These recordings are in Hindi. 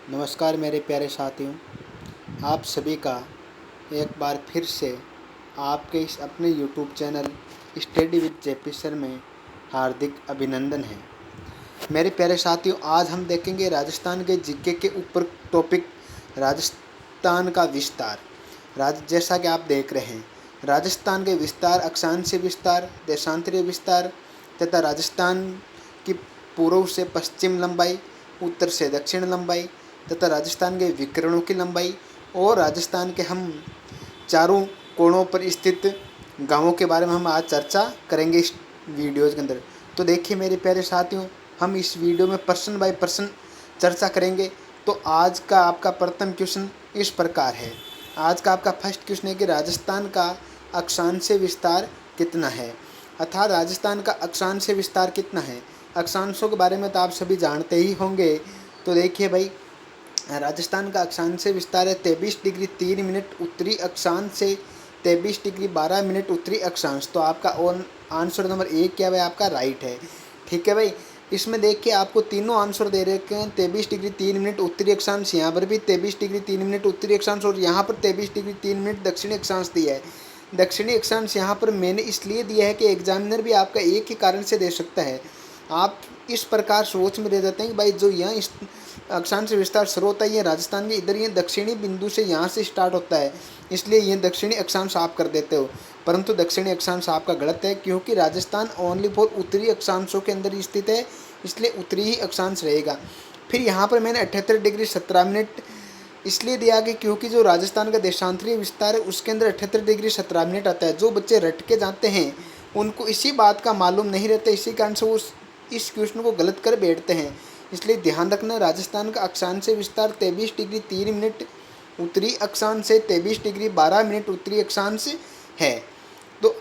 नमस्कार मेरे प्यारे साथियों, आप सभी का एक बार फिर से आपके इस अपने YouTube channel study with JP sir में हार्दिक अभिनंदन है। मेरे प्यारे साथियों, आज हम देखेंगे राजस्थान के जीके के ऊपर टॉपिक राजस्थान का विस्तार। जैसा कि आप देख रहे हैं, राजस्थान के विस्तार, अक्षांशीय विस्तार, देशांतरीय विस्तार तथा राजस्थान की पूर्व से पश्चिम लंबाई, उत्तर से दक्षिण लंबाई तथा राजस्थान के विकर्णों की लंबाई और राजस्थान के हम चारों कोणों पर स्थित गांवों के बारे में हम आज चर्चा करेंगे इस वीडियोज़ के अंदर। तो देखिए मेरे प्यारे साथियों, हम इस वीडियो में पर्सन बाय पर्सन चर्चा करेंगे। तो आज का आपका प्रथम क्वेश्चन इस प्रकार है। आज का आपका फर्स्ट क्वेश्चन है कि राजस्थान का अक्षांशीय विस्तार कितना है, अर्थात राजस्थान का अक्षांशीय विस्तार कितना है। अक्षांशों के बारे में तो आप सभी जानते ही होंगे। तो देखिए भाई, राजस्थान का अक्षांशीय विस्तार है 23 डिग्री 3 मिनट उत्तरी अक्षांश से 23 डिग्री 12 मिनट उत्तरी अक्षांश। तो आपका आंसर नंबर 1 क्या है, आपका राइट है। ठीक है भाई, इसमें देखिए आपको तीनों आंसर दे रखे हैं। 23 डिग्री 3 मिनट उत्तरी अक्षांश, यहाँ पर भी 23 डिग्री 3 मिनट उत्तरी अक्षांश और यहाँ पर 23 डिग्री 3 मिनट दक्षिणी अक्षांश दिया है। दक्षिणी अक्षांश यहाँ पर मैंने इसलिए दिया है कि एग्जामिनर भी आपका एक ही कारण से दे सकता है। आप इस प्रकार सोच में रह जाते हैं कि भाई जो यहाँ इस अक्षांश विस्तार शुरू होता है ये राजस्थान के इधर ये दक्षिणी बिंदु से यहाँ से स्टार्ट होता है, इसलिए ये दक्षिणी अक्षांश आप कर देते हो। परंतु दक्षिणी अक्षांश आपका गलत है, क्योंकि राजस्थान ओनली फॉर उत्तरी अक्षांशों के अंदर स्थित है, इसलिए उत्तरी ही अक्षांश रहेगा। फिर यहाँ पर मैंने 78 डिग्री 17 मिनट इसलिए दिया कि क्योंकि जो राजस्थान का देशांतरीय विस्तार है उसके अंदर 78 डिग्री 17 मिनट आता है। जो बच्चे रट के जाते हैं उनको इसी बात का मालूम नहीं रहता, इसी कारण से वो इस क्वेश्चन को गलत कर बैठते हैं। इसलिए ध्यान रखना, राजस्थान का अक्षांशीय विस्तार 23 डिग्री 3 मिनट उत्तरी अक्षांश से 23 डिग्री 12 मिनट उत्तरी अक्षांश है। तो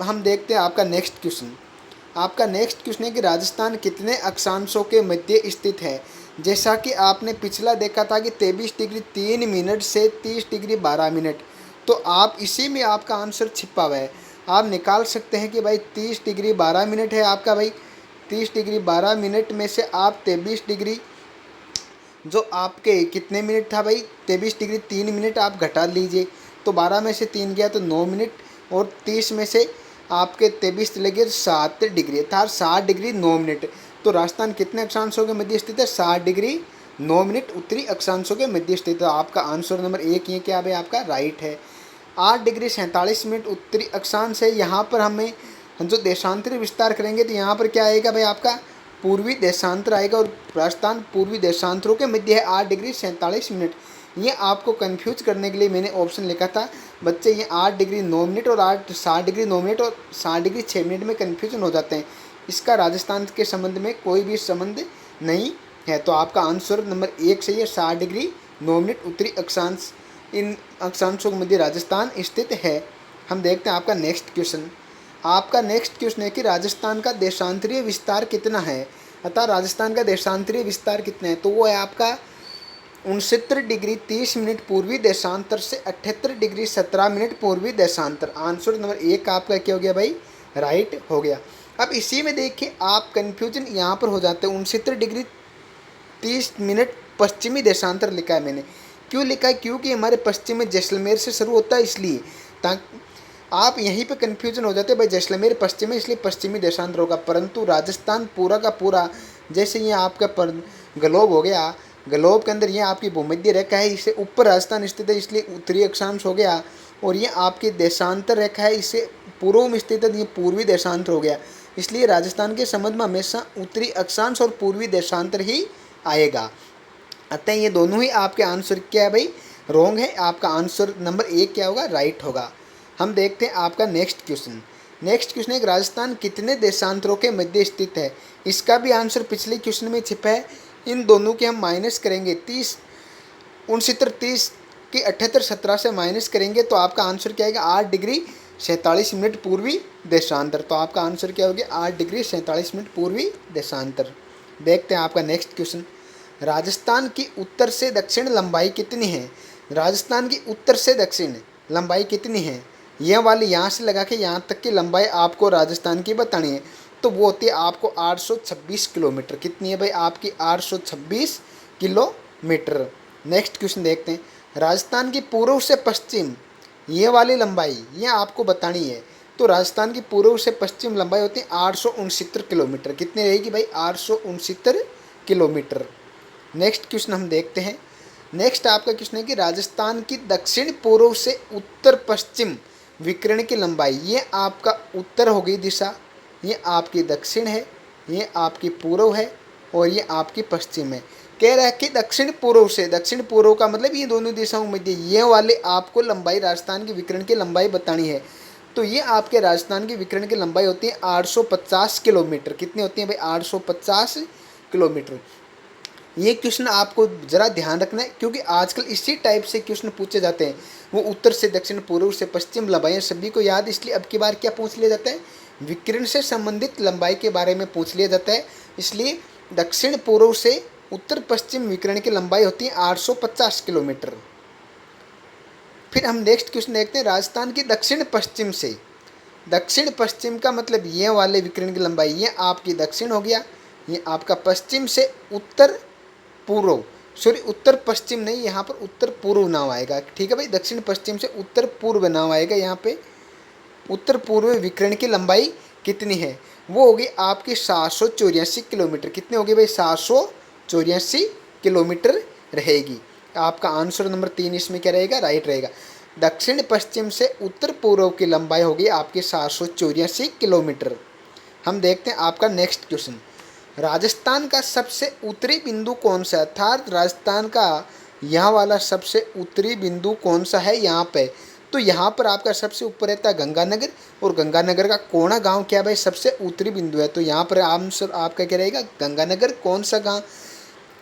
हम देखते हैं आपका नेक्स्ट क्वेश्चन। आपका नेक्स्ट क्वेश्चन है कि राजस्थान कितने अक्षांशों के मध्य स्थित है। जैसा कि आपने पिछला देखा था कि 23 डिग्री 3 मिनट से 30 डिग्री 12 मिनट, तो आप इसी में आपका आंसर छिपा हुआ है। आप निकाल सकते हैं कि भाई 30 डिग्री 12 मिनट है आपका, भाई 30 डिग्री 12 मिनट में से आप 23 डिग्री जो आपके कितने मिनट था भाई, 23 डिग्री 3 मिनट आप घटा लीजिए, तो 12 में से 3 गया तो 9 मिनट और 30 में से आपके 23 चले गए 7 डिग्री, अर्थात 7 डिग्री 9 मिनट। तो राजस्थान कितने अक्षांशों के मध्य स्थित है, 7 डिग्री 9 मिनट उत्तरी अक्षांशों के मध्य स्थित है। आपका आंसर नंबर 1 ये क्या है, आपका राइट है। 8 डिग्री 47 मिनट उत्तरी अक्षांश है। यहाँ पर हम जो देशांतरीय विस्तार करेंगे तो यहाँ पर क्या आएगा भाई, आपका पूर्वी देशांतर आएगा, और राजस्थान पूर्वी देशांतरों के मध्य है 8 डिग्री 47 मिनट। ये आपको कंफ्यूज करने के लिए मैंने ऑप्शन लिखा था बच्चे, ये 8 डिग्री 9 मिनट और 7 डिग्री 9 मिनट और 7 डिग्री 6 मिनट में कन्फ्यूजन हो जाते हैं। इसका राजस्थान के संबंध में कोई भी संबंध नहीं है। तो आपका आंसर नंबर 1 सही है, 7 डिग्री 9 मिनट उत्तरी अक्षांश, इन अक्षांशों के मध्य राजस्थान स्थित है। हम देखते हैं आपका नेक्स्ट क्वेश्चन। आपका नेक्स्ट क्वेश्चन है कि राजस्थान का देशांतरीय विस्तार कितना है, अतः राजस्थान का देशांतरीय विस्तार कितना है। तो वो है आपका 69 डिग्री 30 मिनट पूर्वी देशांतर से 78 डिग्री 17 मिनट पूर्वी देशांतर। आंसर नंबर 1 आपका क्या हो गया भाई, राइट हो गया। अब इसी में देखिए आप कन्फ्यूजन यहाँ पर हो जाते हैं। 69 डिग्री 30 मिनट पश्चिमी देशांतर लिखा है मैंने, क्यों लिखा है, क्योंकि हमारे पश्चिम में जैसलमेर से शुरू होता है, इसलिए ताकि आप यहीं पे कन्फ्यूजन हो जाते हैं भाई जैसलमेर पश्चिम है इसलिए पश्चिमी देशांतर होगा। परंतु राजस्थान पूरा का पूरा, जैसे ये आपका ग्लोब हो गया, ग्लोब के अंदर ये आपकी भूमध्य रेखा है, इससे ऊपर राजस्थान स्थित है इसलिए उत्तरी अक्षांश हो गया, और ये आपकी देशांतर रेखा है इससे पूर्व में स्थित है, ये पूर्वी देशांतर हो गया। इसलिए राजस्थान के संबंध में हमेशा उत्तरी अक्षांश और पूर्वी देशांतर ही आएगा। अतः ये दोनों ही आपके आंसर क्या है भाई, रॉन्ग है। आपका आंसर नंबर 1 क्या होगा, राइट होगा। हम देखते हैं आपका नेक्स्ट क्वेश्चन। नेक्स्ट क्वेश्चन है राजस्थान कितने देशांतरों के मध्य स्थित है। इसका भी आंसर पिछले क्वेश्चन में छिपा है। इन दोनों के हम माइनस करेंगे, 30 69 30 की 78 17 से माइनस करेंगे तो आपका आंसर क्या आएगा, 8 डिग्री 47 मिनट पूर्वी देशांतर। तो आपका आंसर क्या हो गया, 8 डिग्री 47 मिनट पूर्वी देशांतर। देखते हैं आपका नेक्स्ट क्वेश्चन। राजस्थान की उत्तर से दक्षिण लंबाई कितनी है। राजस्थान की उत्तर से दक्षिण लंबाई कितनी है, यह वाली यहाँ से लगा के यहाँ तक की लंबाई आपको राजस्थान की बतानी है। तो वो होती है आपको 826 किलोमीटर। कितनी है भाई, आपकी 826 किलोमीटर। मीटर। नेक्स्ट क्वेश्चन देखते हैं, राजस्थान की पूर्व से पश्चिम ये वाली लंबाई ये आपको बतानी है। तो राजस्थान की पूर्व से पश्चिम लंबाई होती है 869 किलोमीटर। कितनी रहेगी भाई? 869 किलोमीटर। नेक्स्ट क्वेश्चन हम देखते हैं। नेक्स्ट आपका क्वेश्चन है कि राजस्थान की दक्षिण पूर्व से उत्तर पश्चिम विकर्ण की लंबाई, ये आपका उत्तर हो गई दिशा, ये आपकी दक्षिण है, ये आपकी पूर्व है और ये आपकी पश्चिम है। कह रहा है कि दक्षिण पूर्व से, दक्षिण पूर्व का मतलब ये दोनों दिशाओं में ये वाले आपको लंबाई राजस्थान की विकर्ण की लंबाई बतानी है। तो ये आपके राजस्थान की विकर्ण की लंबाई होती है 850 किलोमीटर। कितनी होती है भाई? 850 किलोमीटर। ये क्वेश्चन आपको ज़रा ध्यान रखना है, क्योंकि आजकल इसी टाइप से क्वेश्चन पूछे जाते हैं। वो उत्तर से दक्षिण, पूर्व से पश्चिम लंबाइयाँ सभी को याद, इसलिए अब की बार क्या पूछ लिया जाता है? विकिरण से संबंधित लंबाई के बारे में पूछ लिया जाता है। इसलिए दक्षिण पूर्व से उत्तर पश्चिम विकिरण की लंबाई होती है 850 किलोमीटर। फिर हम नेक्स्ट क्वेश्चन देखते हैं, राजस्थान की दक्षिण पश्चिम से, दक्षिण पश्चिम का मतलब ये वाले विकिरण की लंबाई, ये आपकी दक्षिण हो गया, ये आपका पश्चिम से उत्तर पूर्व, सॉरी उत्तर पश्चिम नहीं, यहाँ पर उत्तर पूर्व नाम आएगा। ठीक है भाई, दक्षिण पश्चिम से उत्तर पूर्व नाम आएगा। यहाँ पे उत्तर पूर्व विकर्ण की लंबाई कितनी है? वो होगी आपकी 784 किलोमीटर। कितने होगी भाई? 784 किलोमीटर रहेगी। आपका आंसर नंबर 3 इसमें क्या रहेगा? राइट रहेगा। दक्षिण पश्चिम से उत्तर पूर्व की लंबाई होगी आपकी 784 किलोमीटर। हम देखते हैं आपका नेक्स्ट क्वेश्चन, राजस्थान का सबसे उत्तरी बिंदु कौन सा है? अर्थात राजस्थान का यहाँ वाला सबसे उत्तरी बिंदु कौन सा है यहाँ पे? तो यहाँ पर आपका सबसे ऊपर रहता है गंगानगर, और गंगानगर का कोणा गांव क्या भाई? सबसे उत्तरी बिंदु है। तो यहाँ पर आंसर आपका क्या रहेगा? गंगानगर। कौन सा गांव?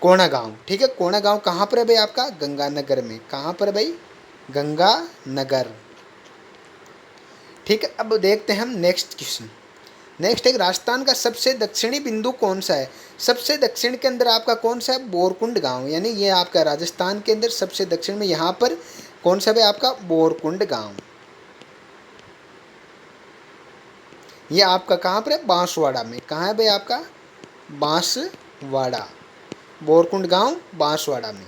कोणा गांव। ठीक है, कोणा गांव कहाँ पर है भाई? आपका गंगानगर में। कहाँ पर है भाई? गंगानगर। ठीक है, अब देखते हैं हम नेक्स्ट क्वेश्चन। नेक्स्ट है, राजस्थान का सबसे दक्षिणी बिंदु कौन सा है? सबसे दक्षिण के अंदर आपका कौन सा है? बोरकुंड गांव। यानी ये आपका राजस्थान के अंदर सबसे दक्षिण में यहाँ पर कौन सा है आपका? बोरकुंड गांव। ये आपका कहाँ पर है? बांसवाड़ा में। कहाँ है भाई आपका? बांसवाड़ा। बोरकुंड गांव बांसवाड़ा में।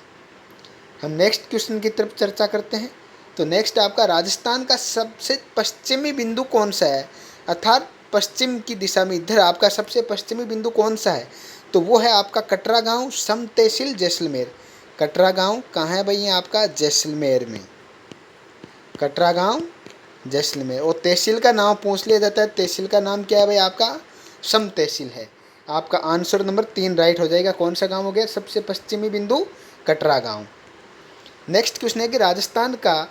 हम नेक्स्ट क्वेश्चन की तरफ चर्चा करते हैं। तो नेक्स्ट आपका, राजस्थान का सबसे पश्चिमी बिंदु कौन सा है? अर्थात पश्चिम की दिशा में इधर आपका सबसे पश्चिमी बिंदु कौन सा है? तो वो है आपका कटरा गांव, सम तहसील जैसलमेर। कटरा गांव कहाँ है भाई? ये आपका जैसलमेर में। कटरा गांव जैसलमेर। और तहसील का नाम पूछ लिया जाता है, तहसील का नाम क्या है भाई? आपका सम तहसील है। आपका आंसर नंबर 3 राइट हो जाएगा। कौन सा गांव हो गया सबसे पश्चिमी बिंदु? कटरा गांव। नेक्स्ट क्वेश्चन है कि राजस्थान का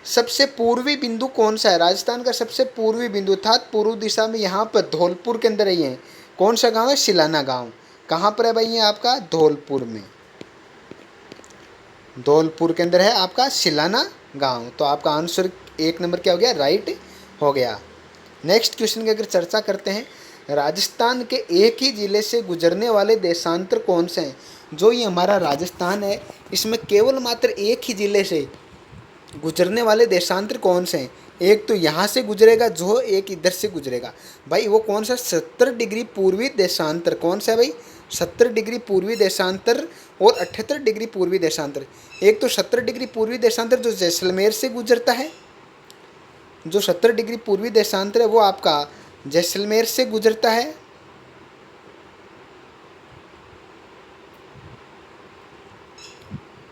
सबसे पूर्वी बिंदु कौन सा है? राजस्थान का सबसे पूर्वी बिंदु अर्थात पूर्व दिशा में यहाँ पर धौलपुर के अंदर ही है। कौन सा गांव है? सिलाना गांव। कहाँ पर है भाई? ये आपका धौलपुर में। धौलपुर के अंदर है आपका सिलाना गांव। तो आपका आंसर 1 नंबर क्या हो गया? राइट हो गया। नेक्स्ट क्वेश्चन की अगर चर्चा करते हैं, राजस्थान के एक ही जिले से गुजरने वाले देशांतर कौन से हैं? जो ये हमारा राजस्थान है, इसमें केवल मात्र एक ही जिले से गुजरने वाले देशांतर कौन से हैं? एक तो यहाँ से गुजरेगा जो, एक इधर से गुजरेगा। भाई वो कौन सा? 70 डिग्री पूर्वी देशांतर। कौन सा है भाई? 70 डिग्री पूर्वी देशांतर और 78 डिग्री पूर्वी देशांतर। एक तो 70 डिग्री पूर्वी देशांतर जो जैसलमेर से गुजरता है, जो 70 डिग्री पूर्वी देशांतर है वो आपका जैसलमेर से गुजरता है।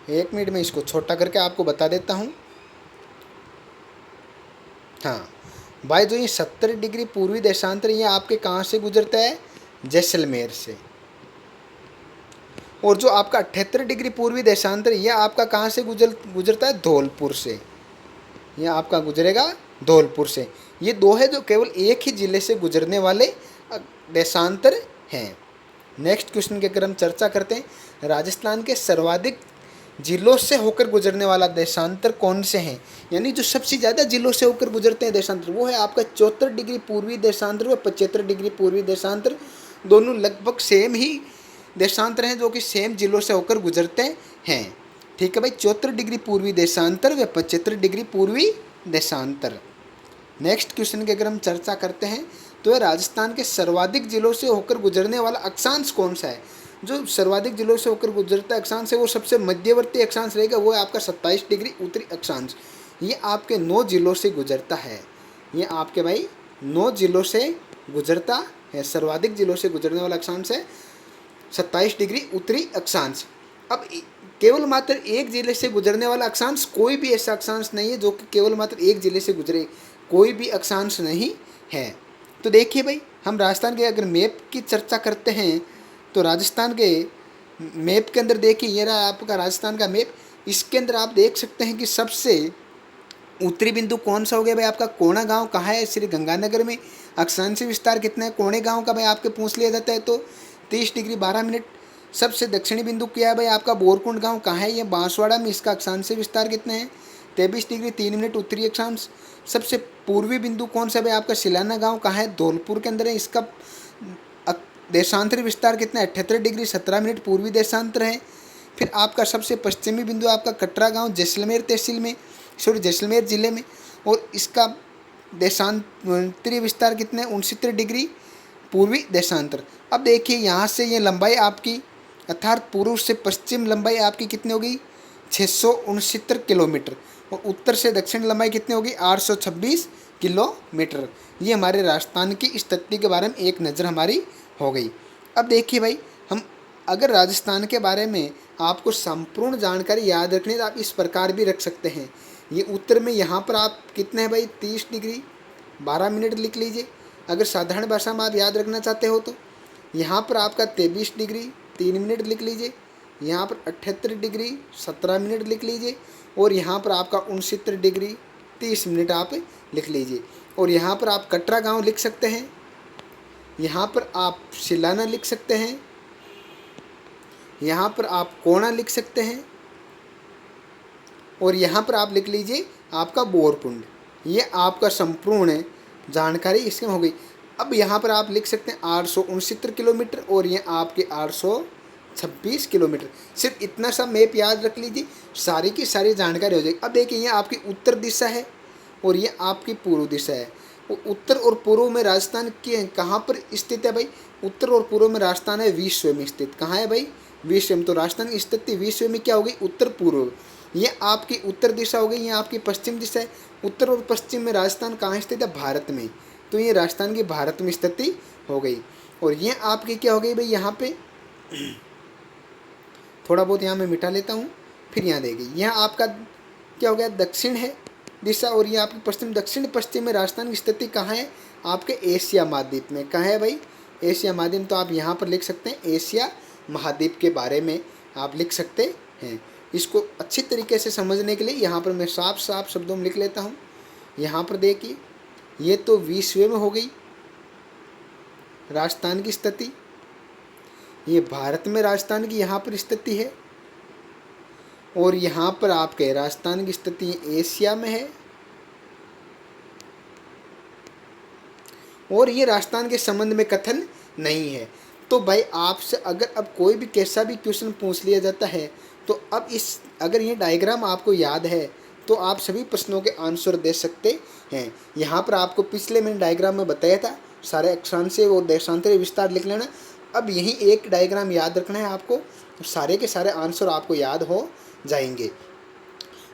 एक मिनट में इसको छोटा करके आपको बता देता हूँ। हाँ भाई, जो ये 70 डिग्री पूर्वी देशांतर ये आपके कहाँ से गुजरता है? जैसलमेर से। और जो आपका 78 डिग्री पूर्वी देशांतर ये आपका कहाँ से गुजरता है? धौलपुर से। ये आपका गुजरेगा धौलपुर से। ये दो है जो केवल एक ही जिले से गुजरने वाले देशांतर हैं। नेक्स्ट क्वेश्चन की अगर हम चर्चा करते हैं, राजस्थान के सर्वाधिक जिलों से होकर गुजरने वाला देशांतर कौन से हैं? यानी जो सबसे ज़्यादा जिलों से होकर गुजरते हैं देशांतर, वो है आपका 74 डिग्री पूर्वी देशांतर व 75 डिग्री पूर्वी देशांतर। दोनों लगभग सेम ही देशांतर हैं जो कि सेम जिलों से होकर गुजरते हैं। ठीक है भाई, 74 डिग्री पूर्वी देशांतर व 75 डिग्री पूर्वी देशांतर। नेक्स्ट क्वेश्चन की अगर हम चर्चा करते हैं, तो राजस्थान के सर्वाधिक जिलों से होकर गुजरने वाला अक्षांश कौन सा है? जो सर्वाधिक जिलों से होकर गुजरता अक्षांश है वो सबसे मध्यवर्ती अक्षांश रहेगा, वो है आपका 27 डिग्री उत्तरी अक्षांश। ये आपके 9 जिलों से गुजरता है, ये आपके भाई 9 जिलों से गुजरता है। सर्वाधिक जिलों से गुजरने वाला अक्षांश है 27 डिग्री उत्तरी अक्षांश। अब केवल मात्र एक जिले से गुजरने वाला अक्षांश, कोई भी ऐसा अक्षांश नहीं है जो कि केवल मात्र एक जिले से गुजरे, कोई भी अक्षांश नहीं है। तो देखिए भाई, हम राजस्थान के अगर मैप की चर्चा करते हैं तो राजस्थान के मैप के अंदर देखिए, ये रहा आपका राजस्थान का मैप। इसके अंदर आप देख सकते हैं कि सबसे उत्तरी बिंदु कौन सा हो गया भाई आपका कोणा गांव कहाँ है, श्री गंगानगर में। अक्षांशीय विस्तार कितना है कोणे गांव का भाई आपके पूछ लिया जाता है तो 30 डिग्री 12 मिनट। सबसे दक्षिणी बिंदु क्या है भाई आपका बोरकुंड गांव कहाँ है, ये बांसवाड़ा में। इसका अक्षांशीय विस्तार कितना है 23 डिग्री 3 मिनट उत्तरी अक्षांश। सबसे पूर्वी बिंदु कौन सा भाई आपका सिलाना गांव कहाँ है, धौलपुर के अंदर है। इसका देशांतरी विस्तार कितना है 78 डिग्री 17 मिनट पूर्वी देशांतर है। फिर आपका सबसे पश्चिमी बिंदु आपका कटरा गांव जैसलमेर तहसील में, सॉरी जैसलमेर जिले में, और इसका देशांतरी विस्तार कितना है 69 डिग्री पूर्वी देशांतर। अब देखिए यहाँ से ये लंबाई आपकी अर्थात पूर्व से पश्चिम लंबाई आपकी कितनी होगी 669 किलोमीटर, और उत्तर से दक्षिण लंबाई कितनी होगी 826 किलोमीटर। ये हमारे राजस्थान की स्थिति के बारे में एक नज़र हमारी हो गई। अब देखिए भाई, हम अगर राजस्थान के बारे में आपको संपूर्ण जानकारी याद रखनी है तो आप इस प्रकार भी रख सकते हैं। ये उत्तर में यहाँ पर आप कितने हैं भाई 30 डिग्री 12 मिनट लिख लीजिए। अगर साधारण भाषा में आप याद रखना चाहते हो तो यहाँ पर आपका 23 डिग्री 3 मिनट लिख लीजिए, यहाँ पर 78 डिग्री 17 मिनट लिख लीजिए, और यहाँ पर आपका 69 डिग्री 30 मिनट आप लिख लीजिए। और यहाँ पर आप कटरा गांव लिख सकते हैं, यहाँ पर आप सिलाना लिख सकते हैं, यहाँ पर आप कोणा लिख सकते हैं, और यहाँ पर आप लिख लीजिए आपका बोरकुंड। ये आपका संपूर्ण जानकारी इसमें हो गई। अब यहाँ पर आप लिख सकते हैं 869 किलोमीटर, और ये आपके 826 किलोमीटर। सिर्फ इतना सा मैप याद रख लीजिए, सारी की सारी जानकारी हो जाएगी। अब देखिए, ये आपकी उत्तर दिशा है और ये आपकी पूर्व दिशा है। उत्तर और पूर्व में राजस्थान के कहाँ पर स्थित है भाई, उत्तर और पूर्व में राजस्थान है विश्व में स्थित। कहाँ है भाई विश्व में, तो राजस्थान की स्थिति विश्व में क्या हो गई उत्तर पूर्व। ये आपकी उत्तर दिशा हो गई, ये आपकी पश्चिम दिशा है। उत्तर और पश्चिम में राजस्थान कहाँ स्थित है भारत में, तो ये राजस्थान की भारत में स्थिति हो गई। और ये आपकी क्या हो गई भाई, यहाँ पे थोड़ा बहुत यहाँ मैं मिटा लेता हूँ, फिर यहाँ देगी। यहाँ आपका क्या हो गया दक्षिण है दिशा, और ये आपकी पश्चिम। दक्षिण पश्चिम में राजस्थान की स्थिति कहाँ है आपके एशिया महाद्वीप में। कहाँ है भाई एशिया महाद्वीप, तो आप यहाँ पर लिख सकते हैं एशिया महाद्वीप के बारे में आप लिख सकते हैं। इसको अच्छी तरीके से समझने के लिए यहाँ पर मैं साफ साफ शब्दों में लिख लेता हूँ। यहाँ पर देखिए, ये तो विश्व में हो गई राजस्थान की स्थिति, ये भारत में राजस्थान की यहाँ पर स्थिति है, और यहाँ पर आपके राजस्थान की स्थिति एशिया में है, और ये राजस्थान के संबंध में कथन नहीं है। तो भाई आपसे अगर अब कोई भी कैसा भी क्वेश्चन पूछ लिया जाता है तो अब अगर ये डायग्राम आपको याद है तो आप सभी प्रश्नों के आंसर दे सकते हैं। यहाँ पर आपको पिछले मैंने डायग्राम में बताया था सारे अक्षांशीय और देशांतरीय विस्तार लिख लेना। अब यही एक डायग्राम याद रखना है आपको, सारे के सारे आंसर आपको याद हो जाएंगे।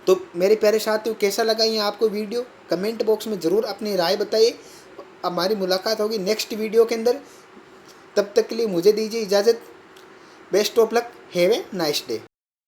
तो मेरे प्यारे साथियों, कैसा लगा ये आपको वीडियो, कमेंट बॉक्स में ज़रूर अपनी राय बताइए। हमारी मुलाकात होगी नेक्स्ट वीडियो के अंदर, तब तक के लिए मुझे दीजिए इजाज़त। Best of luck, have a nice day.